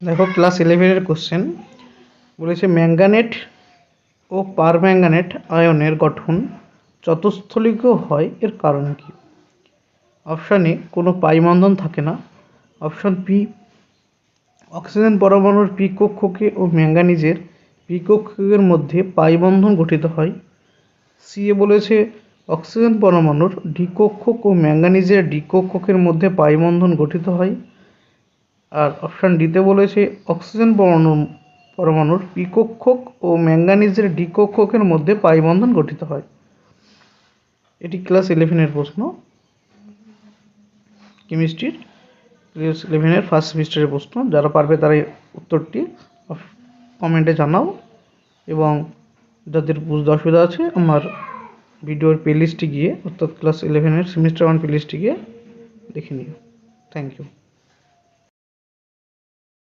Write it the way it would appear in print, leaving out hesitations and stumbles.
দেখো class 11-এর question বলেছে manganate ও permanganate আয়নের গঠন চতুস্থলিকীয় হয় এর কারণ কি? অপশান এ কোনো পাই বন্ধন থাকে না। অপশান বি অক্সিজেন পরমাণুর পি কক্ষকে ও ম্যাঙ্গানিজের পি কক্ষকের মধ্যে পাই বন্ধন গঠিত হয়। সি এ বলেছে অক্সিজেন পরমাণুর ডি কক্ষক ও ম্যাঙ্গানিজের ডি কক্ষকের মধ্যে পাই বন্ধন গঠিত হয়। আর অপশান ডিতে বলেছে অক্সিজেন পরমাণুর পি কক্ষক ও ম্যাঙ্গানিজের ডি কক্ষকের মধ্যে পাই বন্ধন গঠিত হয়। এটি ক্লাস 11-এর প্রশ্ন, কেমিস্ট্রির ক্লাস 11-এর ফার্স্ট সেমিস্টারের প্রশ্ন। যারা পারবে তারা উত্তরটি কমেন্টে জানাও, এবং যাদের বুঝতে অসুবিধা আছে আমার ভিডিওর প্লেলিস্টে গিয়ে অর্থাৎ ক্লাস 11-এর সেমিস্টার 1 প্লেলিস্টে গিয়ে দেখে নিও। Thank you.